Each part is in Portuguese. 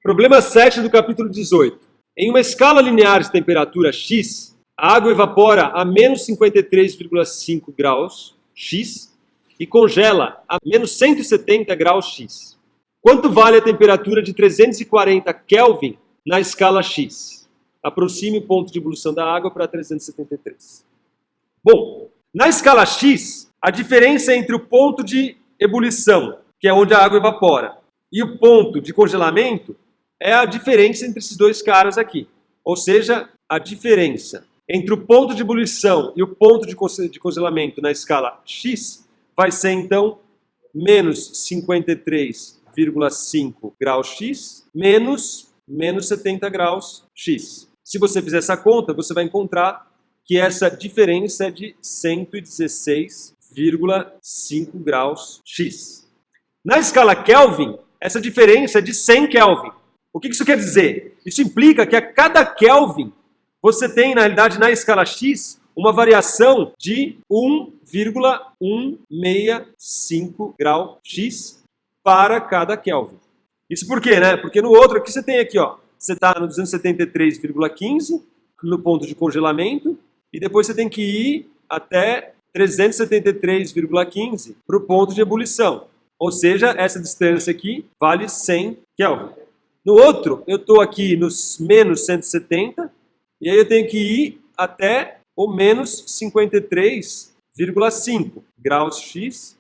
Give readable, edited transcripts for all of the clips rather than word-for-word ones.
Problema 7 do capítulo 18. Em uma escala linear de temperatura x, a água evapora a menos 53,5 graus x e congela a menos 170 graus x. Quanto vale a temperatura de 340 Kelvin na escala x? Aproxime o ponto de ebulição da água para 373. Bom, na escala x, a diferença entre o ponto de ebulição, que é onde a água evapora, e o ponto de congelamento é a diferença entre esses dois caras aqui. Ou seja, a diferença entre o ponto de ebulição e o ponto de congelamento na escala x vai ser, então, menos 53,5 graus x menos 70 graus x. Se você fizer essa conta, você vai encontrar que essa diferença é de 116,5 graus x. Na escala Kelvin, essa diferença é de 100 Kelvin. O que isso quer dizer? Isso implica que a cada Kelvin você tem, na realidade, na escala x, uma variação de 1,165 grau x para cada Kelvin. Isso por quê, né? Porque no outro aqui você tem aqui, ó, você está no 273,15 no ponto de congelamento e depois você tem que ir até 373,15 para o ponto de ebulição. Ou seja, essa distância aqui vale 100 Kelvin. No outro, eu estou aqui nos menos 170, e aí eu tenho que ir até o menos 53,5 graus x.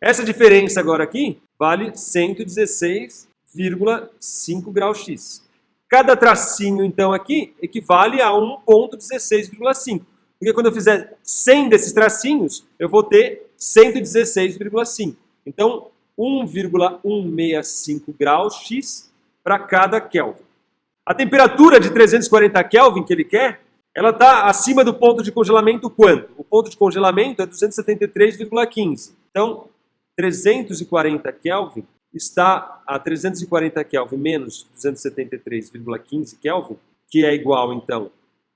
Essa diferença agora aqui vale 116,5 graus x. Cada tracinho, então, aqui equivale a 1,16,5. Porque quando eu fizer 100 desses tracinhos, eu vou ter 116,5. Então, 1,165 graus x para cada Kelvin. A temperatura de 340 Kelvin que ele quer, ela está acima do ponto de congelamento quanto? O ponto de congelamento é 273,15. Então, 340 Kelvin está a 340 Kelvin menos 273,15 Kelvin, que é igual, então,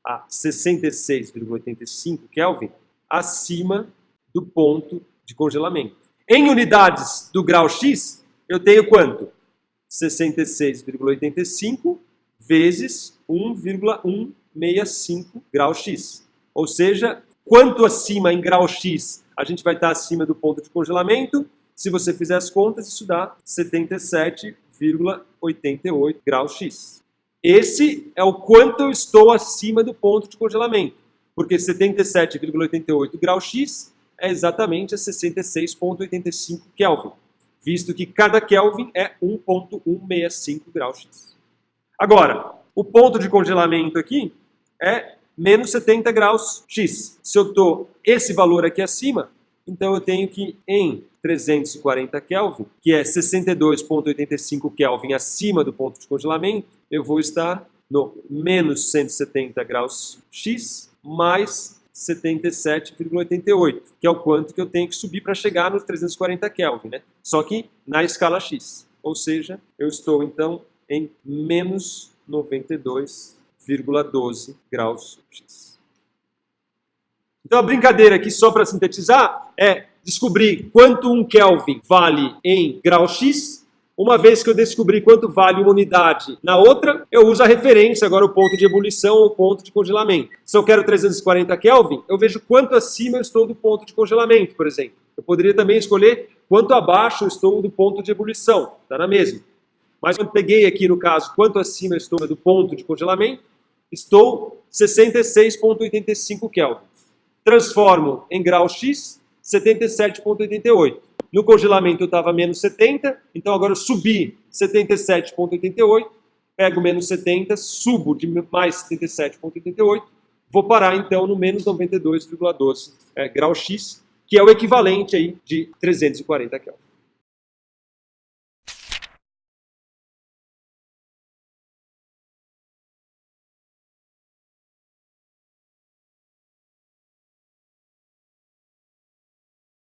a 66,85 Kelvin, acima do ponto de congelamento. Em unidades do grau x, eu tenho quanto? 66,85 vezes 1,165 graus x. Ou seja, quanto acima em grau x a gente vai estar acima do ponto de congelamento? Se você fizer as contas, isso dá 77,88 graus x. Esse é o quanto eu estou acima do ponto de congelamento. Porque 77,88 graus x é exatamente a 66,85 Kelvin, visto que cada Kelvin é 1,165 graus x. Agora, o ponto de congelamento aqui é menos 70 graus x. Se eu estou esse valor aqui acima, então eu tenho que em 340 Kelvin, que é 62,85 Kelvin acima do ponto de congelamento, eu vou estar no menos 170 graus x mais 77,88, que é o quanto que eu tenho que subir para chegar nos 340 Kelvin, né? Só que na escala x. Ou seja, eu estou então em menos 92,12 graus x. Então a brincadeira aqui, só para sintetizar, é descobrir quanto um Kelvin vale em grau x. Uma vez que eu descobri quanto vale uma unidade na outra, eu uso a referência, agora o ponto de ebulição ou ponto de congelamento. Se eu quero 340 Kelvin, eu vejo quanto acima eu estou do ponto de congelamento, por exemplo. Eu poderia também escolher quanto abaixo eu estou do ponto de ebulição, está na mesma. Mas quando peguei aqui, no caso, quanto acima eu estou do ponto de congelamento, estou 66,85 Kelvin. Transformo em grau x, 77,88. No congelamento eu estava menos 70, então agora eu subi 77,88, pego menos 70, subo de mais 77,88, vou parar então no menos 92,12 graus x, que é o equivalente aí de 340 Kelvin.